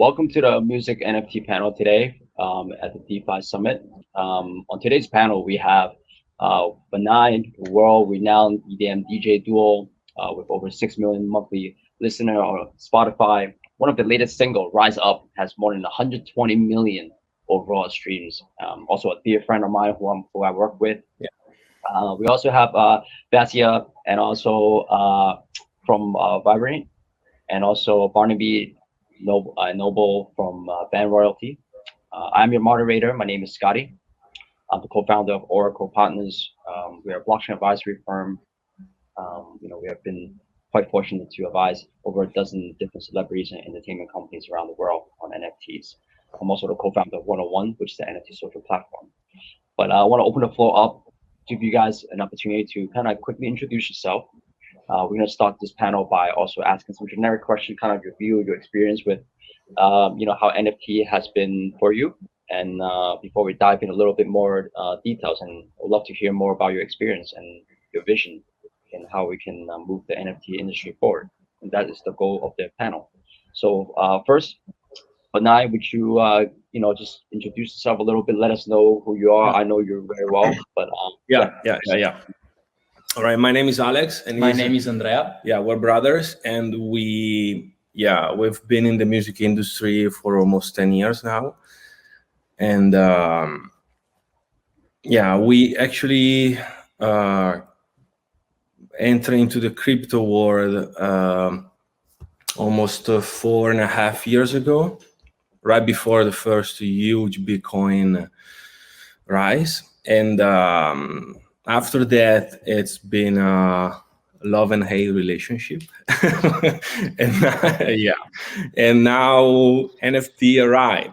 welcome to the music NFT panel today at the DeFi Summit. On today's panel, we have Vinai, the world-renowned EDM DJ duo with over 6 million monthly listeners on Spotify. One of the latest single, Rise Up, has more than 120 million overall streams. Also a dear friend of mine who I work with. Yeah. We also have Vasja and also from Viberate, and also Barnaby Noble from Band Royalty. I'm your moderator. My name is Scottie. I'm the co-founder of Orichal Partners. We are a blockchain advisory firm. We have been quite fortunate to advise over a dozen different celebrities and entertainment companies around the world on NFTs. I'm also the co-founder of 101, which is the NFT social platform. But I want to open the floor up, give you guys an opportunity to kind of quickly introduce yourself. We're going to start this panel by also asking some generic questions, kind of your view, your experience with, how NFT has been for you. And before we dive in a little bit more details, and I'd love to hear more about your experience and your vision and how we can move the NFT industry forward. And that is the goal of the panel. So first, Vinai, would you, just introduce yourself a little bit, let us know who you are. I know you very well, but Yeah. All right, my name is Alex, and my name is Andrea. Yeah, we're brothers, and we've been in the music industry for almost 10 years now, and we actually enter into the crypto world almost 4.5 years ago, right before the first huge Bitcoin rise, and after that, it's been a love and hate relationship. and now NFT arrived.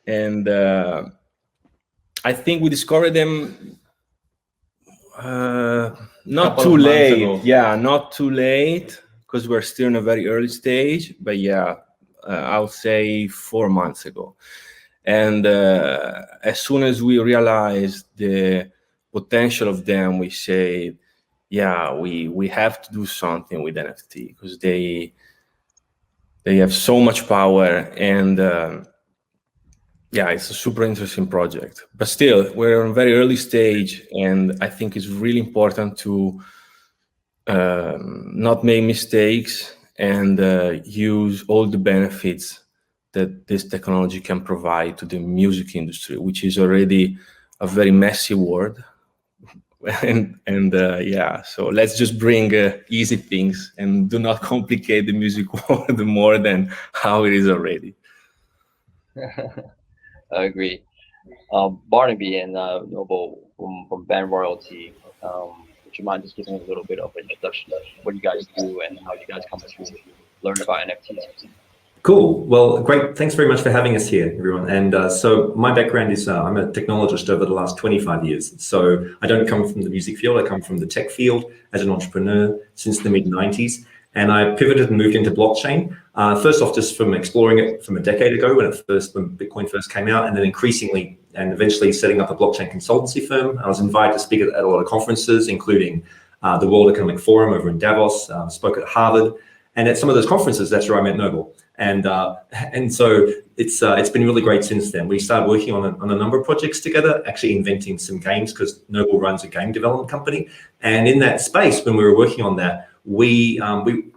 And I think we discovered them not too late. Yeah, not too late, because we're still in a very early stage. But I would say 4 months ago. And as soon as we realized the potential of them, we say, we have to do something with NFT, because they have so much power, and it's a super interesting project. But still, we're in a very early stage, and I think it's really important to not make mistakes and use all the benefits that this technology can provide to the music industry, which is already a very messy world. So let's just bring easy things and do not complicate the music world more than how it is already. I agree. Barnaby and Noble from Band Royalty, would you mind just giving a little bit of an introduction of what you guys do and how you guys come to learn about NFTs? Cool. Well, great. Thanks very much for having us here, everyone. And so my background is I'm a technologist over the last 25 years. So I don't come from the music field. I come from the tech field as an entrepreneur since the mid-90s. And I pivoted and moved into blockchain. First off, just from exploring it from a decade ago when Bitcoin first came out, and then increasingly and eventually setting up a blockchain consultancy firm. I was invited to speak at a lot of conferences, including the World Economic Forum over in Davos, spoke at Harvard. And at some of those conferences, that's where I met Noble. And so it's been really great since then. We started working on a number of projects together, actually inventing some games, because Noble runs a game development company. And in that space, when we were working on that, we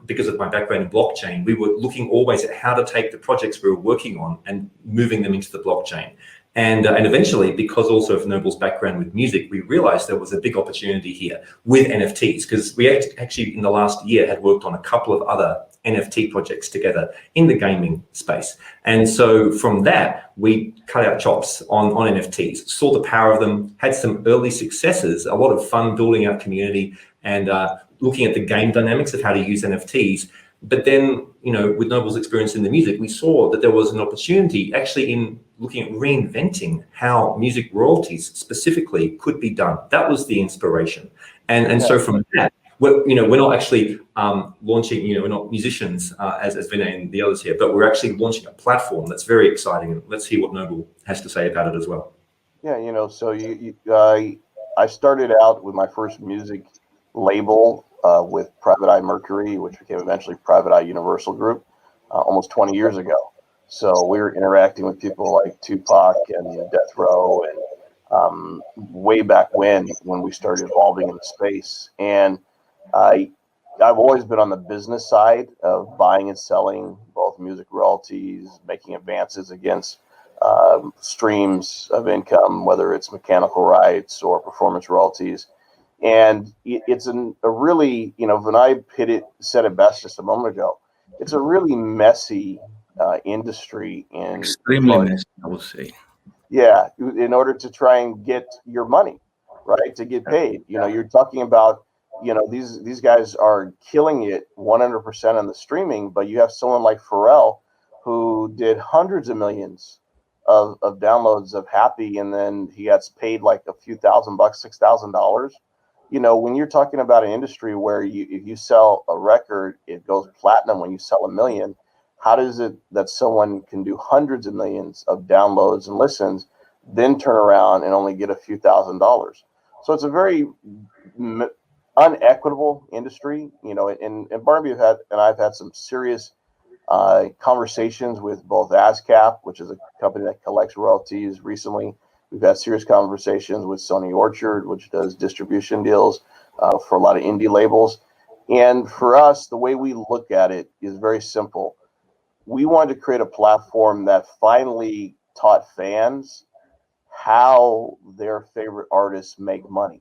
because of my background in blockchain, we were looking always at how to take the projects we were working on and moving them into the blockchain. And eventually, because also of Noble's background with music, we realized there was a big opportunity here with NFTs, because we actually in the last year had worked on a couple of other NFT projects together in the gaming space. And so from that, we cut our chops on NFTs, saw the power of them, had some early successes, a lot of fun building our community and looking at the game dynamics of how to use NFTs. But then, with Noble's experience in the music, we saw that there was an opportunity actually in looking at reinventing how music royalties specifically could be done. That was the inspiration. And so from that, we're not actually launching, we're not musicians as Vinai and the others here, but we're actually launching a platform that's very exciting. And let's hear what Noble has to say about it as well. Yeah, so I started out with my first music label with Private Eye Mercury, which became eventually Private Eye Universal Group, almost 20 years ago. So we were interacting with people like Tupac and Death Row, and way back when we started evolving in the space. And I've always been on the business side of buying and selling both music royalties, making advances against streams of income, whether it's mechanical rights or performance royalties. And it's a really, Vinai said it best just a moment ago. It's a really messy industry. Extremely messy, I would say. Yeah, in order to try and get your money, right, to get paid. You're talking about, these guys are killing it 100% on the streaming, but you have someone like Pharrell who did hundreds of millions of downloads of Happy, and then he gets paid like a few $1,000, $6,000. When you're talking about an industry where if you sell a record, it goes platinum when you sell 1 million. How does it that someone can do hundreds of millions of downloads and listens, then turn around and only get a few $1,000s? So it's a very unequitable industry, and Barnaby and I've had some serious conversations with both ASCAP, which is a company that collects royalties recently. We've had serious conversations with Sony Orchard, which does distribution deals for a lot of indie labels. And for us, the way we look at it is very simple. We wanted to create a platform that finally taught fans how their favorite artists make money.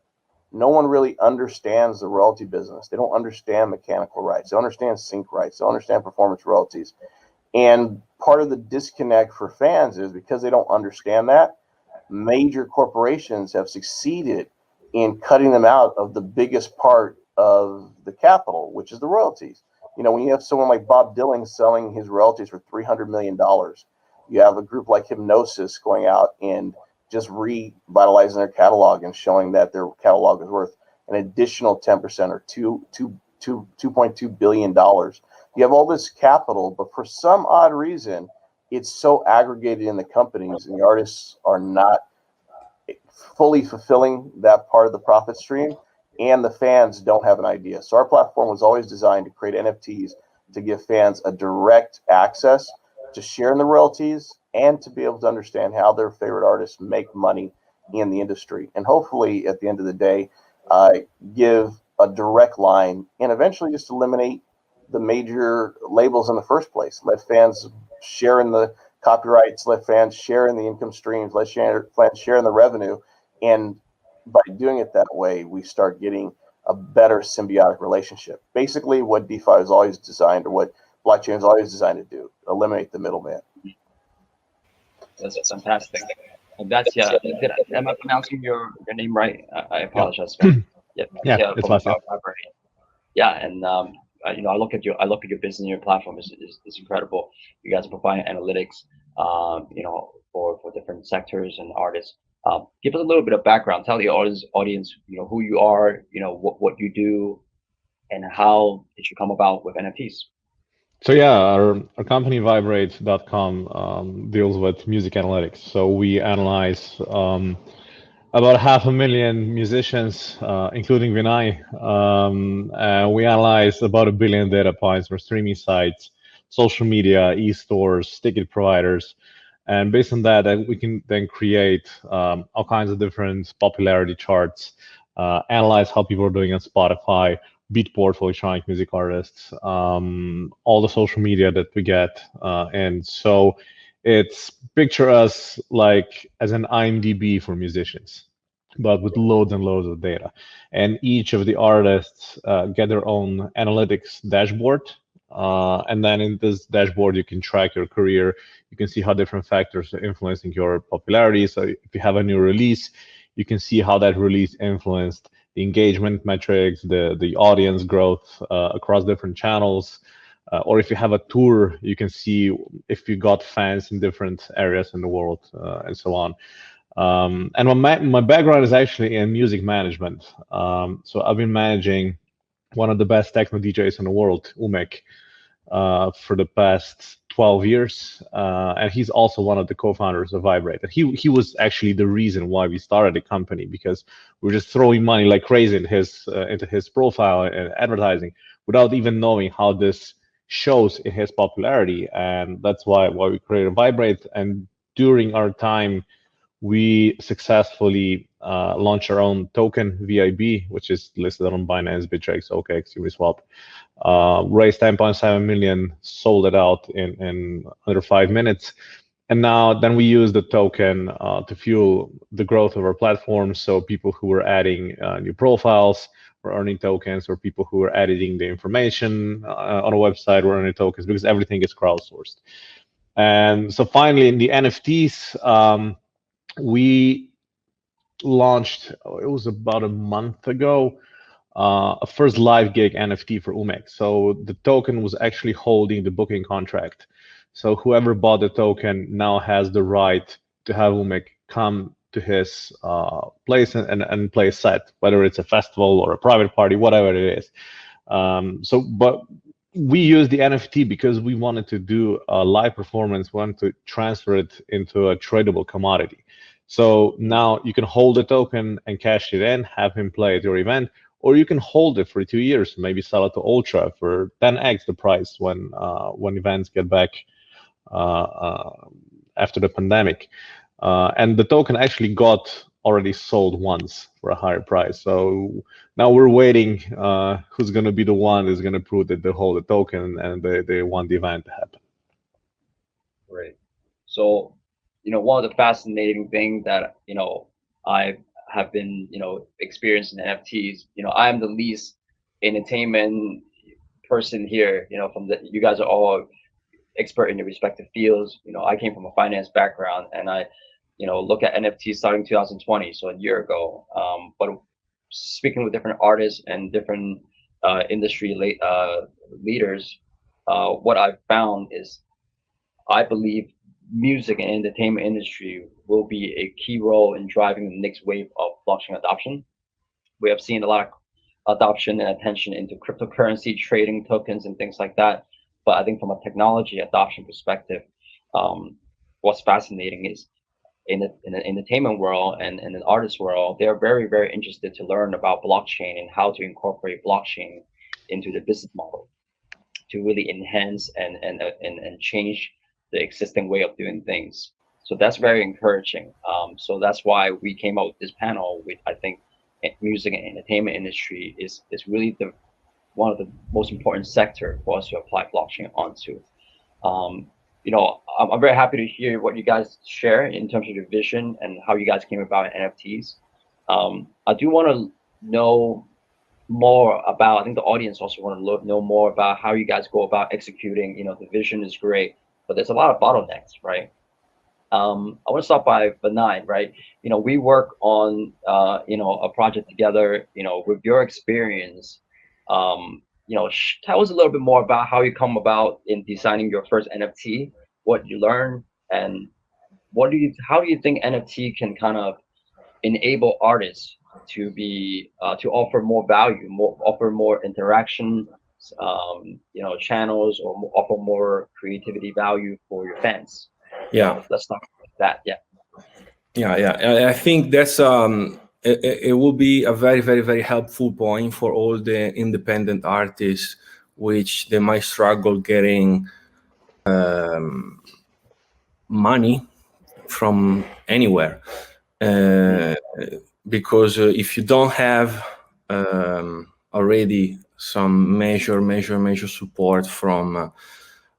No one really understands the royalty business. They don't understand mechanical rights. They don't understand sync rights. They don't understand performance royalties. And part of the disconnect for fans is because they don't understand that, major corporations have succeeded in cutting them out of the biggest part of the capital, which is the royalties. When you have someone like Bob Dylan selling his royalties for $300 million, you have a group like Hypnosis going out and just revitalizing their catalog and showing that their catalog is worth an additional 10% or $2.2 billion. You have all this capital, but for some odd reason, it's so aggregated in the companies, and the artists are not fully fulfilling that part of the profit stream, and the fans don't have an idea. So our platform was always designed to create NFTs to give fans a direct access to share in the royalties and to be able to understand how their favorite artists make money in the industry. And hopefully, at the end of the day, give a direct line and eventually just eliminate the major labels in the first place. Let fans share in the copyrights, let fans share in the income streams, let fans share in the revenue. And by doing it that way, we start getting a better symbiotic relationship. Basically, what DeFi is always designed, or what blockchain is always designed to do, eliminate the middleman. That's fantastic. And that's, am I pronouncing your name right? I apologize. Yeah, it's Vasja. Yeah, and I look at your business and your platform is incredible. You guys provide analytics, for different sectors and artists. Give us a little bit of background. Tell the audience, who you are, what you do, and how did you come about with NFTs? So yeah, our company Viberate.com deals with music analytics. So we analyze about 500,000 musicians, including Vinai. We analyze about 1 billion data points for streaming sites, social media, e-stores, ticket providers. And based on that, we can then create all kinds of different popularity charts, analyze how people are doing on Spotify, Beatport for electronic music artists, all the social media that we get. And so it's picture us like as an IMDb for musicians, but with loads and loads of data. And each of the artists get their own analytics dashboard. And then in this dashboard, you can track your career. You can see how different factors are influencing your popularity. So if you have a new release, you can see how that release influenced the engagement metrics, the audience growth across different channels. Or if you have a tour, you can see if you got fans in different areas in the world, and so on. And my background is actually in music management. So I've been managing one of the best techno DJs in the world, Umek, for the past 12 years. And he's also one of the co-founders of Viberate. And he was actually the reason why we started the company, because we were just throwing money like crazy into his profile and advertising without even knowing how this shows in his popularity, and that's why we created Viberate. And during our time, we successfully launched our own token, VIB, which is listed on Binance, Bittrex, OKX, Uniswap. Raised 10.7 million, sold it out in under 5 minutes. And then we use the token to fuel the growth of our platform. So people who were adding new profiles were earning tokens, or people who were editing the information on a website were earning tokens, because everything is crowdsourced. And so finally, in the NFTs, we launched, it was about a month ago, a first live gig NFT for Umex. So the token was actually holding the booking contract. So whoever bought the token now has the right to have Umex come to his place and play a set, whether it's a festival or a private party, whatever it is. But we use the NFT because we wanted to do a live performance, wanted to transfer it into a tradable commodity. So now you can hold the token and cash it in, have him play at your event, or you can hold it for 2 years, maybe sell it to Ultra for 10x the price when events get back after the pandemic. And the token actually got already sold once for a higher price. So now we're waiting who's going to be the one who's going to prove that they hold the token and they want the event to happen. Great. So, one of the fascinating things that, I have been, experiencing NFTs, I am the least entertainment person here, you guys are all expert in your respective fields. I came from a finance background, and I, look at NFTs starting 2020, so a year ago. But speaking with different artists and different industry leaders, what I've found is, I believe music and entertainment industry will be a key role in driving the next wave of blockchain adoption. We have seen a lot of adoption and attention into cryptocurrency, trading tokens, and things like that. But I think from a technology adoption perspective, what's fascinating is in the entertainment world and in the artist world, they're very, very interested to learn about blockchain and how to incorporate blockchain into the business model to really enhance and change the existing way of doing things. So that's very encouraging. So that's why we came out with this panel. I think music and entertainment industry is really one of the most important sector for us to apply blockchain onto. I'm very happy to hear what you guys share in terms of your vision and how you guys came about NFTs. I do want to know more about, I think the audience also want to know more about how you guys go about executing. The vision is great, but there's a lot of bottlenecks, right? I want to start by Vinai, right? We work on, a project together, with your experience. Tell us a little bit more about how you come about in designing your first NFT, what you learned, and how do you think NFT can kind of enable artists to be to offer more value, offer more interaction, channels, or offer more creativity value for your fans? Yeah, let's start with that. I think that's it will be a very, very, very helpful point for all the independent artists, which they might struggle getting money from anywhere, because if you don't have already some major support from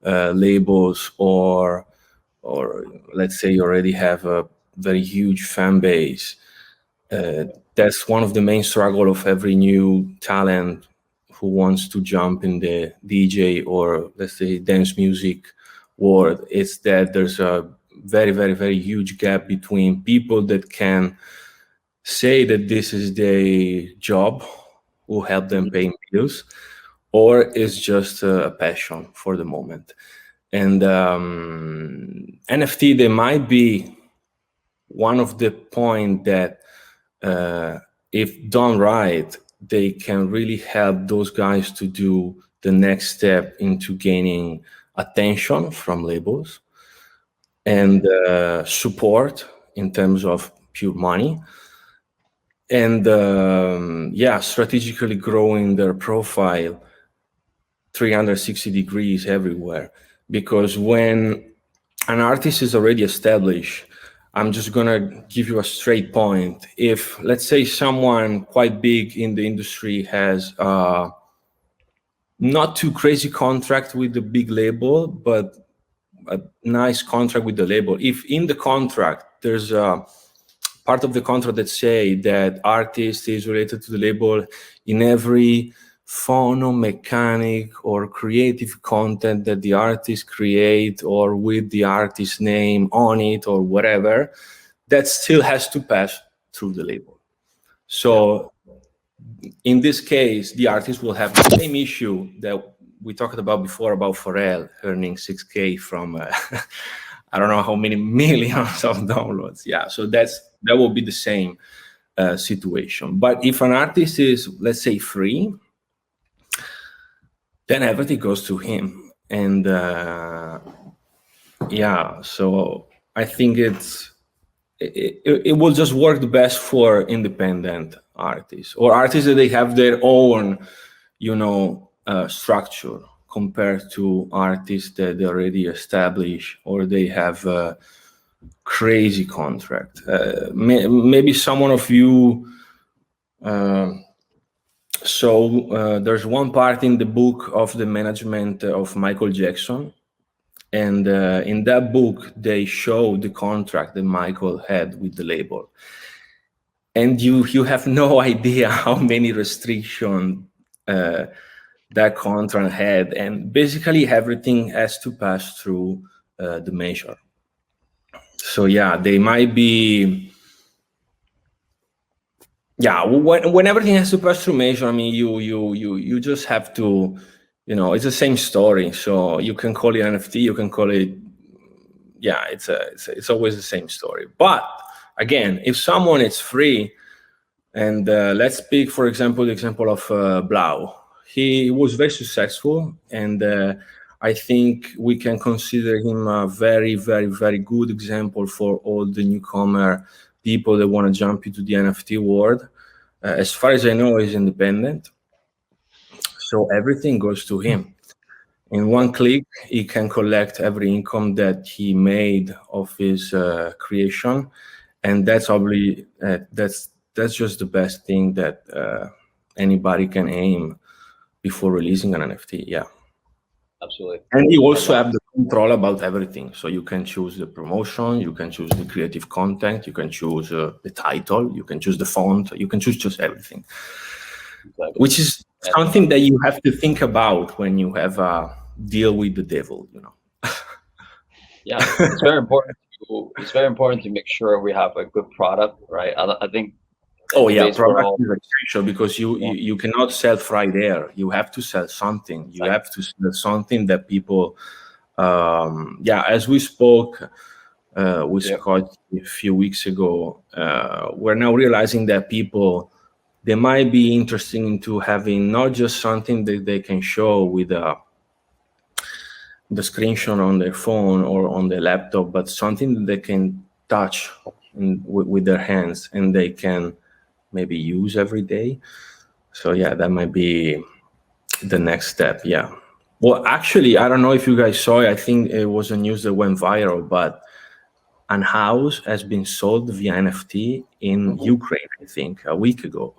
labels, or let's say you already have a very huge fan base, that's one of the main struggle of every new talent who wants to jump in the DJ or, let's say, dance music world. It's that there's a very, very, very huge gap between people that can say that this is their job, who help them pay bills, or it's just a passion for the moment. And NFT, they might be one of the point that if done right, they can really help those guys to do the next step into gaining attention from labels and support in terms of pure money, and strategically growing their profile 360 degrees everywhere, because when an artist is already established, I'm just gonna give you a straight point. If, let's say, someone quite big in the industry has not too crazy contract with the big label, but a nice contract with the label. If in the contract there's a part of the contract that say that artist is related to the label in every phono, mechanic, or creative content that the artist create, or with the artist name on it, or whatever, that still has to pass through the label. So in this case, the artist will have the same issue that we talked about before about Pharrell earning 6K from I don't know how many millions of downloads. Yeah, so that will be the same situation. But if an artist is, let's say, free, then everything goes to him. And yeah, so I think it will just work the best for independent artists, or artists that they have their own, structure, compared to artists that they already established, or they have a crazy contract. Maybe someone of you. There's one part in the book of the management of Michael Jackson, and in that book they show the contract that Michael had with the label, and you have no idea how many restrictions that contract had, and basically everything has to pass through the measure. So yeah, they might be. Yeah, when everything has to pass through measure, I mean, you just have to, it's the same story. So you can call it NFT, you can call it, yeah, it's always the same story. But again, if someone is free, and let's pick, for example, the example of Blau. He was very successful, and I think we can consider him a very, very, very good example for all the newcomer people that want to jump into the NFT world. As far as I know, he's independent, so everything goes to him. In one click, he can collect every income that he made of his creation, and that's probably that's just the best thing that anybody can aim before releasing an NFT. Yeah. Absolutely. And you also have the control about everything. So you can choose the promotion, you can choose the creative content, you can choose the title, you can choose the font, you can choose just everything. Exactly. Which is something that you have to think about when you have a deal with the devil, Yeah, it's very important. It's very important to make sure we have a good product, right? I think. Oh yeah, product is essential, because you cannot sell fried air. You have to sell something. You have to sell something that people, as we spoke with Scottie a few weeks ago, we're now realizing that people, they might be interested into having not just something that they can show with the screenshot on their phone or on their laptop, but something that they can touch with their hands, and they can maybe use every day. So yeah, that might be the next step. Yeah. Well, actually, I don't know if you guys saw it. I think it was a news that went viral, but an house has been sold via NFT in Ukraine, I think, a week ago.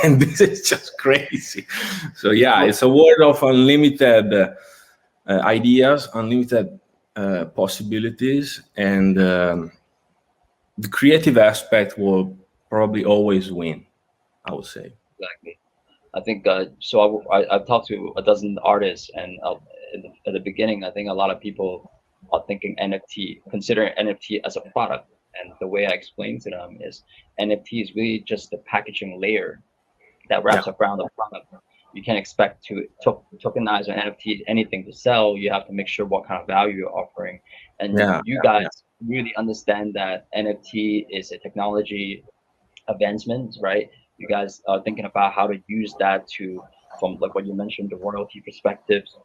And this is just crazy. So yeah, it's a world of unlimited ideas, unlimited possibilities, and the creative aspect will probably always win, I would say. Exactly. I think so. I've talked to a dozen artists, and at the beginning, I think a lot of people are thinking NFT, considering NFT as a product. And the way I explained to them is NFT is really just the packaging layer that wraps around the product. You can't expect to tokenize an NFT anything to sell. You have to make sure what kind of value you're offering. And you guys really understand that NFT is a technology advancement, right? You guys are thinking about how to use that from like what you mentioned, the royalty perspectives,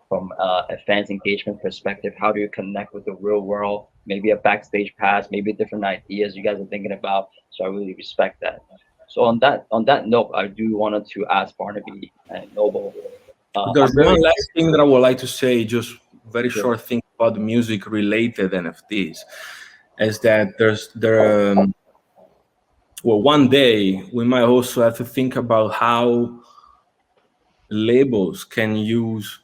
from a fans engagement perspective. How do you connect with the real world? Maybe a backstage pass, maybe different ideas you guys are thinking about. So I really respect that. So on that note, I do wanted to ask Barnaby and Noble, There's I'm really one last thing that I would like to say, just very Sure. short thing about the music related NFTs, is that well, one day we might also have to think about how labels can use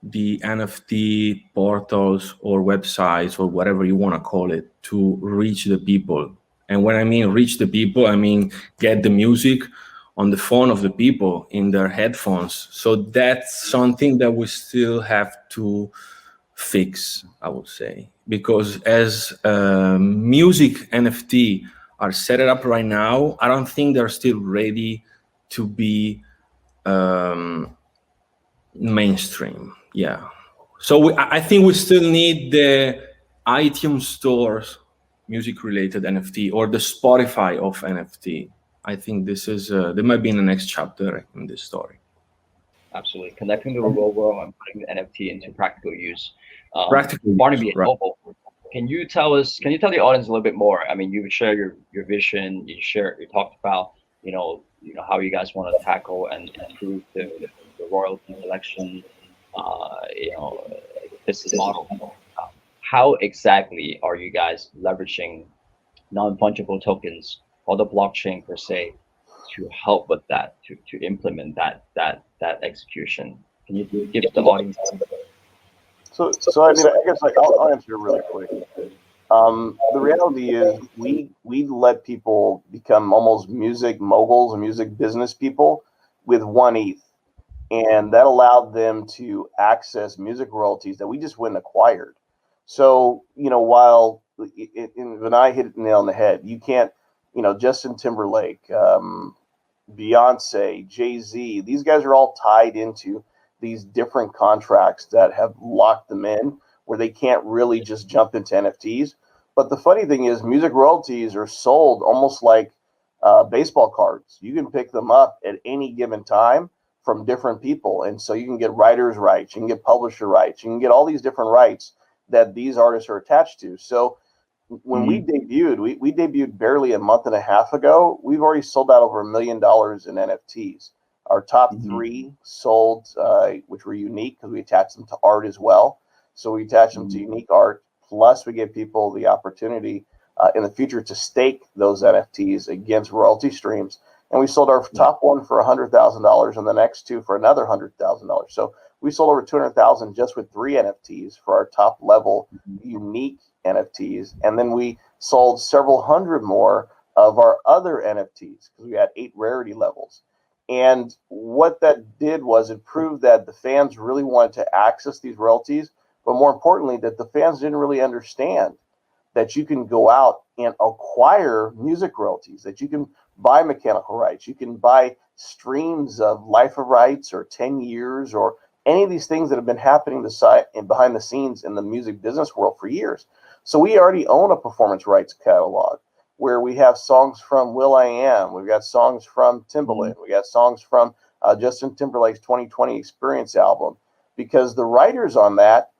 the NFT portals or websites or whatever you want to call it to reach the people. And when I mean reach the people, I mean get the music on the phone of the people in their headphones. So that's something that we still have to fix, I would say, because as music NFT are set up right now, I don't think they're still ready to be mainstream. Yeah. So I think we still need the iTunes stores music related NFT or the Spotify of NFT. I think this is there might be in the next chapter in this story. absolutely connecting to the real world and putting the NFT into practical use. Practical use, Barnaby and right. Noble, can you tell the audience a little bit more? I mean, you share your vision, you talked about, how you guys want to tackle and improve the royalty collection, business model. How exactly are you guys leveraging non-fungible tokens or the blockchain per se to help with that, to implement that execution? Can you give the audience? So I mean, I guess I'll answer it really quick. The reality is we let people become almost music moguls and music business people with 1 ETH. And that allowed them to access music royalties that we just wouldn't acquired. So, while Vinai hit the nail on the head, you can't, Justin Timberlake, Beyonce, Jay-Z, these guys are all tied into these different contracts that have locked them in where they can't really just jump into NFTs. But the funny thing is music royalties are sold almost like baseball cards. You can pick them up at any given time from different people. And so you can get writers' rights, you can get publisher rights, you can get all these different rights that these artists are attached to. So when we debuted, we debuted barely a month and a half ago. We've already sold out over $1 million in NFTs. Our top 3 sold, which were unique because we attached them to art as well. So we attached them to unique art. Plus, we gave people the opportunity in the future to stake those NFTs against royalty streams. And we sold our top one for $100,000 and the next 2 for another $100,000. So we sold over 200,000 just with 3 NFTs for our top level unique NFTs. And then we sold several hundred more of our other NFTs because we had 8 rarity levels. And what that did was it proved that the fans really wanted to access these royalties, but more importantly, that the fans didn't really understand that you can go out and acquire music royalties, that you can buy mechanical rights, you can buy streams of life of rights or 10 years or any of these things that have been happening behind the scenes in the music business world for years. So we already own a performance rights catalog where we have songs from will.i.am, we've got songs from Timbaland, we got songs from Justin Timberlake's 2020 Experience album, because the writers on that,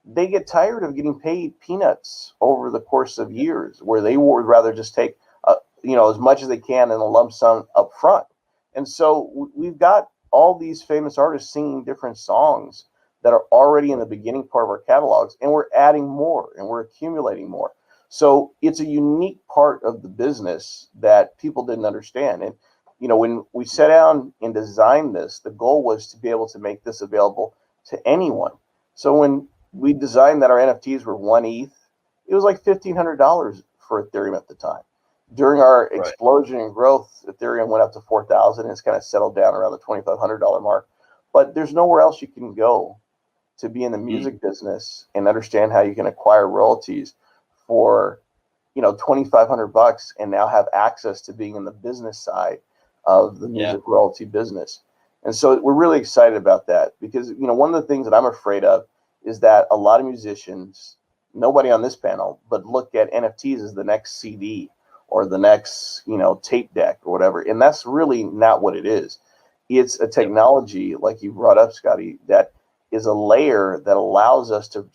they get tired of getting paid peanuts over the course of years, where they would rather just take as much as they can in a lump sum up front. And so we've got all these famous artists singing different songs that are already in the beginning part of our catalogs, and we're adding more and we're accumulating more. So it's a unique part of the business that people didn't understand. And when we sat down and designed this, the goal was to be able to make this available to anyone. So when we designed that our NFTs were 1 ETH, it was like $1,500 for Ethereum at the time. During our explosion in growth, Ethereum went up to 4,000 and it's kind of settled down around the $2,500 mark. But there's nowhere else you can go to be in the music business and understand how you can acquire royalties for $2,500 and now have access to being in the business side of the music royalty business. And so we're really excited about that because one of the things that I'm afraid of is that a lot of musicians, nobody on this panel, but look at NFTs as the next CD or the next tape deck or whatever, and that's really not what it is. It's a technology, like you brought up, Scottie, that is a layer that allows us to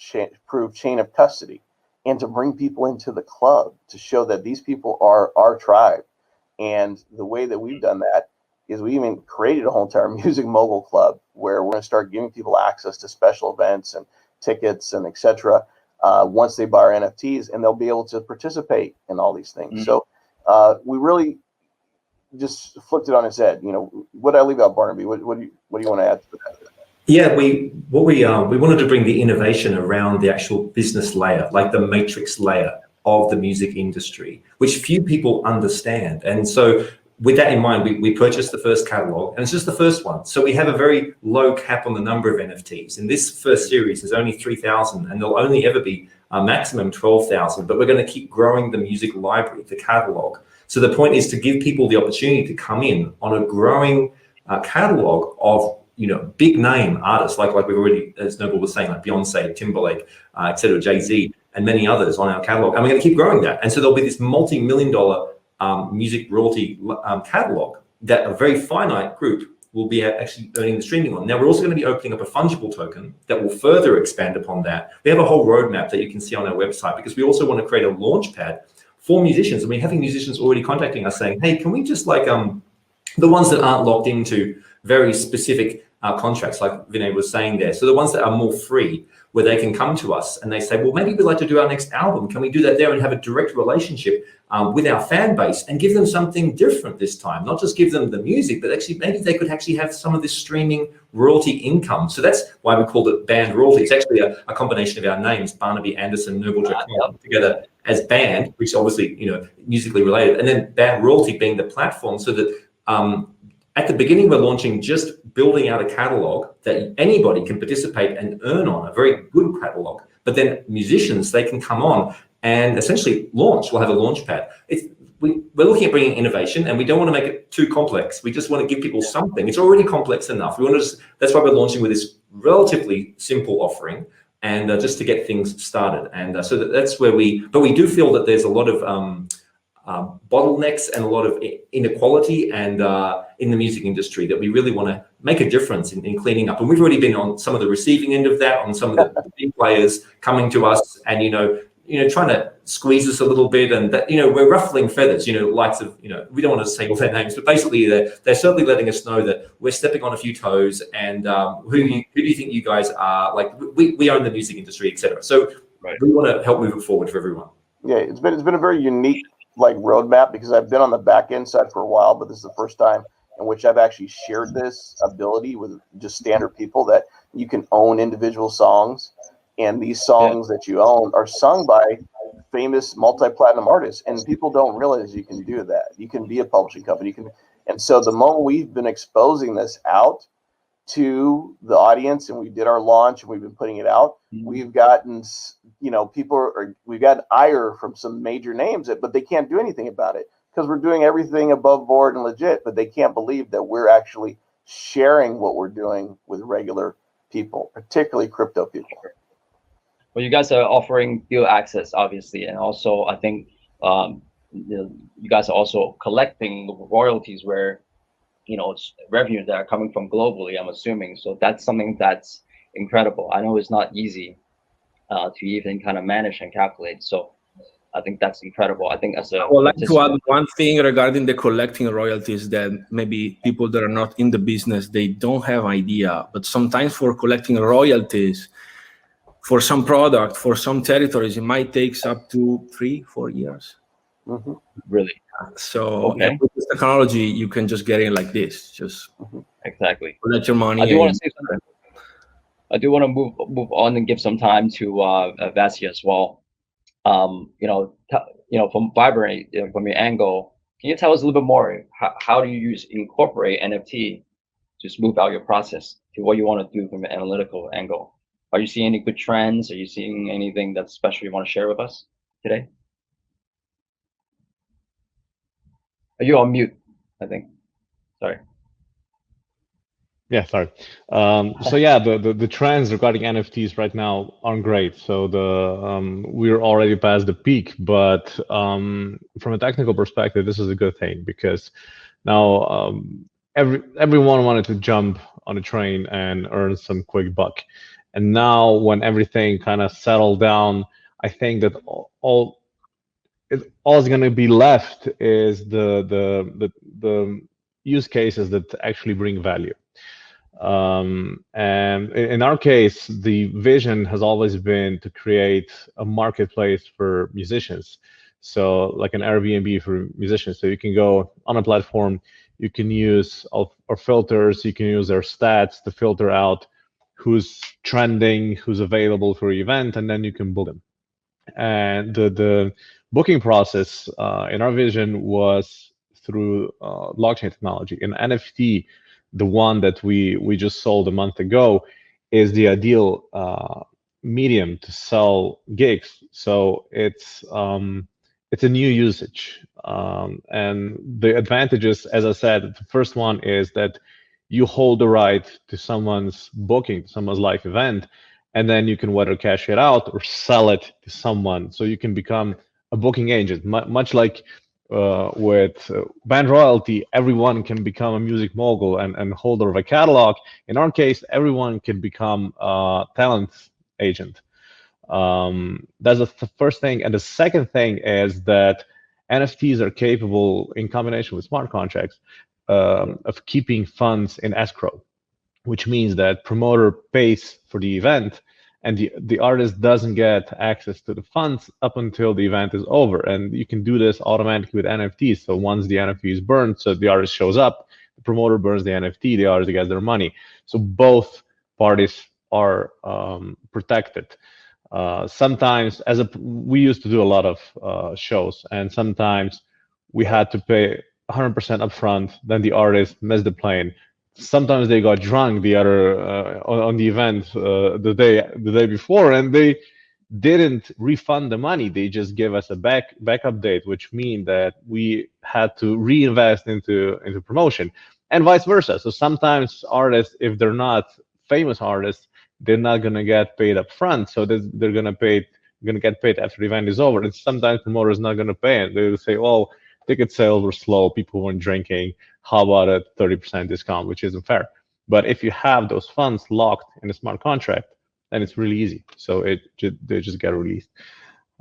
prove chain of custody and to bring people into the club to show that these people are our tribe. And the way that we've done that is we even created a whole entire music mogul club where we're going to start giving people access to special events and tickets and etc. Once they buy our NFTs, and they'll be able to participate in all these things. So we really just flipped it on its head. You know, what did I leave out, Barnaby? What do you want to add to that? Yeah, we wanted to bring the innovation around the actual business layer, like the matrix layer of the music industry, which few people understand. And so with that in mind, we purchased the first catalog, and it's just the first one. So we have a very low cap on the number of NFTs. In this first series, there's only 3,000, and there'll only ever be a maximum 12,000, but we're going to keep growing the music library, the catalog. So the point is to give people the opportunity to come in on a growing catalog of, you know, big name artists, like we've already, as Noble was saying, like Beyonce, Timberlake, etc., Jay-Z, and many others on our catalog. And we're going to keep growing that. And so there'll be this multi-million-dollar music royalty catalog that a very finite group will be actually earning the streaming on. Now, we're also going to be opening up a fungible token that will further expand upon that. We have a whole roadmap that you can see on our website, because we also want to create a launch pad for musicians. And we're having musicians already contacting us saying, hey, can we just like the ones that aren't locked into very specific contracts, like Vinai was saying there. So the ones that are more free, where they can come to us and they say, well, maybe we'd like to do our next album. Can we do that there and have a direct relationship with our fan base and give them something different this time? Not just give them the music, but actually maybe they could actually have some of this streaming royalty income. So that's why we called it Band Royalty. It's actually a combination of our names, Barnaby, Anderson, Noble, together as band, which is obviously, you know, musically related, and then Band Royalty being the platform, so that at the beginning, we're launching just building out a catalog that anybody can participate and earn on, a very good catalog. But then musicians, they can come on and essentially launch. We'll have a launch pad. We're looking at bringing innovation, and we don't want to make it too complex. We just want to give people something. It's already complex enough. That's why we're launching with this relatively simple offering, and just to get things started. And so that's where but we do feel that there's a lot of bottlenecks and a lot of inequality and in the music industry that we really want to make a difference in cleaning up. And we've already been on some of the receiving end of that, on some of the big players coming to us and, you know, trying to squeeze us a little bit, and that, you know, we're ruffling feathers, you know, likes of, you know, we don't want to say all their names, but basically they're certainly letting us know that we're stepping on a few toes, and who do you think you guys are? Like, we own the music industry, etc. So we want to help move it forward for everyone. Yeah, it's been a very unique like roadmap, because I've been on the back end side for a while, but this is the first time in which I've actually shared this ability with just standard people, that you can own individual songs, and these songs that you own are sung by famous multi-platinum artists, and people don't realize you can do that. You can be a publishing company. And so the moment we've been exposing this out to the audience, and we did our launch and we've been putting it out, we've gotten, you know, we've gotten ire from some major names, but they can't do anything about it, because we're doing everything above board and legit, but they can't believe that we're actually sharing what we're doing with regular people, particularly crypto people. Well, you guys are offering field access, obviously, and also I think you guys are also collecting royalties where, you know, revenues that are coming from globally, I'm assuming. So that's something that's incredible. I know it's not easy to even kind of manage and calculate. So I think that's incredible. I think as a— I would like to add one thing regarding the collecting royalties that maybe people that are not in the business, they don't have idea. But sometimes for collecting royalties, for some product, for some territories, it might take up to 3-4 years. Mm-hmm. Really? So with this technology, you can just get in like this. Just exactly collect your money. I do want to say something. I do want to move on and give some time to Vasja as well. You know, from Viberate, from your angle, can you tell us a little bit more? How do you incorporate NFT to smooth out your process to what you want to do from an analytical angle? Are you seeing any good trends? Are you seeing anything that's special you want to share with us today? Are you on mute? I think. Sorry. Yeah, sorry. So yeah, the trends regarding NFTs right now aren't great. So we're already past the peak, but from a technical perspective, this is a good thing, because now everyone wanted to jump on a train and earn some quick buck. And now when everything kind of settled down, I think that all's going to be left is the use cases that actually bring value. And in our case, the vision has always been to create a marketplace for musicians. So like an Airbnb for musicians. So you can go on a platform, you can use our filters, you can use our stats to filter out who's trending, who's available for your event, and then you can book them. And the booking process in our vision was through blockchain technology. An NFT, the one that we just sold a month ago, is the ideal medium to sell gigs. So it's a new usage, and the advantages, as I said, the first one is that you hold the right to someone's booking, someone's live event, and then you can whether cash it out or sell it to someone. So you can become a booking agent, much like with band royalty, everyone can become a music mogul and holder of a catalog. In our case, everyone can become a talent agent. That's the first thing. And the second thing is that NFTs are capable, in combination with smart contracts, of keeping funds in escrow, which means that promoter pays for the event and the artist doesn't get access to the funds up until the event is over. And you can do this automatically with NFTs. So once the NFT is burned, so the artist shows up, the promoter burns the NFT, the artist gets their money. So both parties are protected. Sometimes, we used to do a lot of shows, and sometimes we had to pay 100% upfront. Then the artist missed the plane. Sometimes they got drunk on the event the day before, and they didn't refund the money. They just gave us a backup date, which means that we had to reinvest into promotion, and vice versa. So sometimes artists, if they're not famous artists, they're not gonna get paid up front, so they're gonna get paid after the event is over. And sometimes promoters not gonna pay it. They'll say, "Oh, ticket sales were slow, people weren't drinking. How about a 30% discount?" Which isn't fair. But if you have those funds locked in a smart contract, then it's really easy. So they just get released.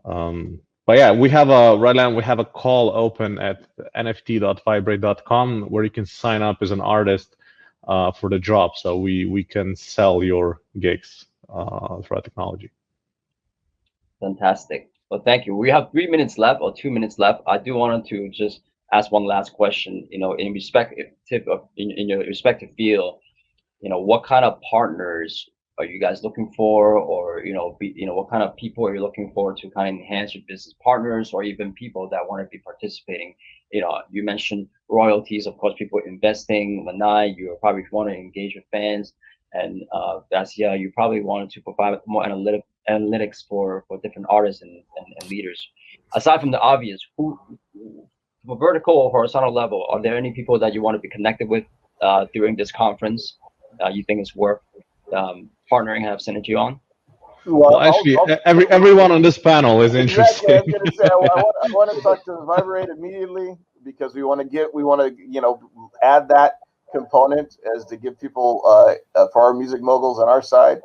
But yeah, right now we have a call open at nft.viberate.com where you can sign up as an artist for the drop, so we can sell your gigs through our technology. Fantastic. Well, thank you. We have 3 minutes left or 2 minutes left. I do want to just ask one last question. In your respective field, what kind of partners are you guys looking for, or what kind of people are you looking for to kind of enhance your business partners, or even people that want to be participating? You mentioned royalties, of course, people investing. Vinai, you probably want to engage with fans, and Vasja, you probably wanted to provide more analytics for different artists and leaders. Aside from the obvious, who, from a vertical or horizontal level, are there any people that you want to be connected with during this conference you think is worth partnering and have synergy on? Well, actually, everyone on this panel is interesting. Exactly. I was going to say, I want to talk to Viberate immediately, because we want to add that component as to give people for our music moguls on our side.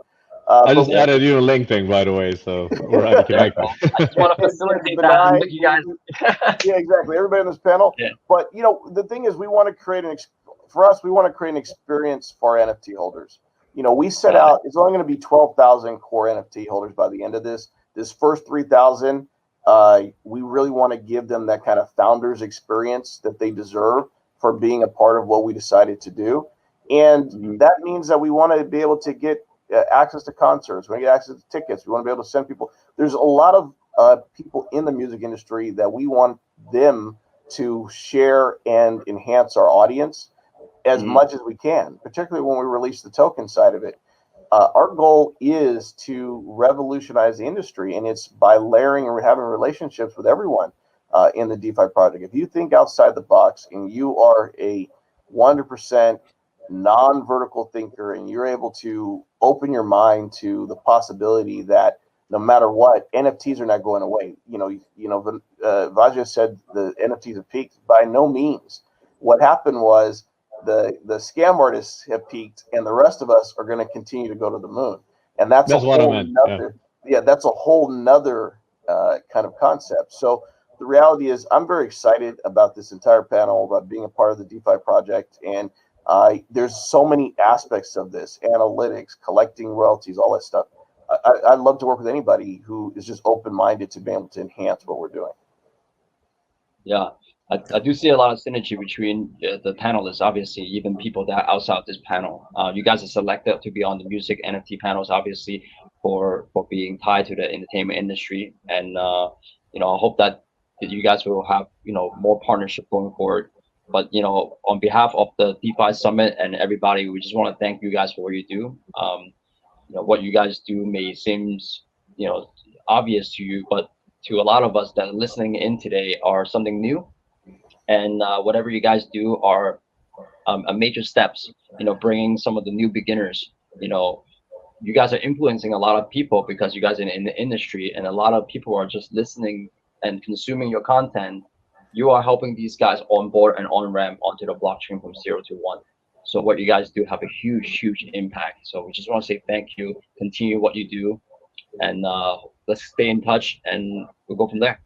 I just added you a LinkedIn, by the way, so we're already connected. I just want to facilitate that, you guys. Yeah, exactly. Everybody on this panel. Yeah. But the thing is, we want to create an experience for our NFT holders. We set out, it's only going to be 12,000 core NFT holders by the end of this. This first 3,000, we really want to give them that kind of founder's experience that they deserve for being a part of what we decided to do. And that means that we want to be able to get access to concerts, we want to get access to tickets, we want to be able to send people. There's a lot of people in the music industry that we want them to share and enhance our audience as much as we can, particularly when we release the token side of it. Our goal is to revolutionize the industry, and it's by layering and having relationships with everyone in the DeFi project. If you think outside the box and you are a 100% non-vertical thinker, and you're able to open your mind to the possibility that no matter what, NFTs are not going away. Vasja said the NFTs have peaked. By no means. What happened was the scam artists have peaked, and the rest of us are going to continue to go to the moon. And that's a whole nother kind of concept. So the reality is I'm very excited about this entire panel, about being a part of the DeFi project. And there's so many aspects of this, analytics, collecting royalties, all that stuff. I'd love to work with anybody who is just open-minded to be able to enhance what we're doing. Yeah, I do see a lot of synergy between the panelists, obviously, even people that are outside this panel. You guys are selected to be on the music NFT panels, obviously, for being tied to the entertainment industry. And, you know, I hope that you guys will have, you know, more partnership going forward. But, you know, on behalf of the DeFi Summit and everybody, we just want to thank you guys for what you do. You know, what you guys do may seem, you know, obvious to you, but to a lot of us that are listening in today are something new. And whatever you guys do are a major steps, you know, bringing some of the new beginners, you know, you guys are influencing a lot of people because you guys are in the industry, and a lot of people are just listening and consuming your content. You are helping these guys on board and on ramp onto the blockchain from 0 to 1. So what you guys do have a huge impact. So we just want to say thank you, continue what you do, and let's stay in touch, and we'll go from there.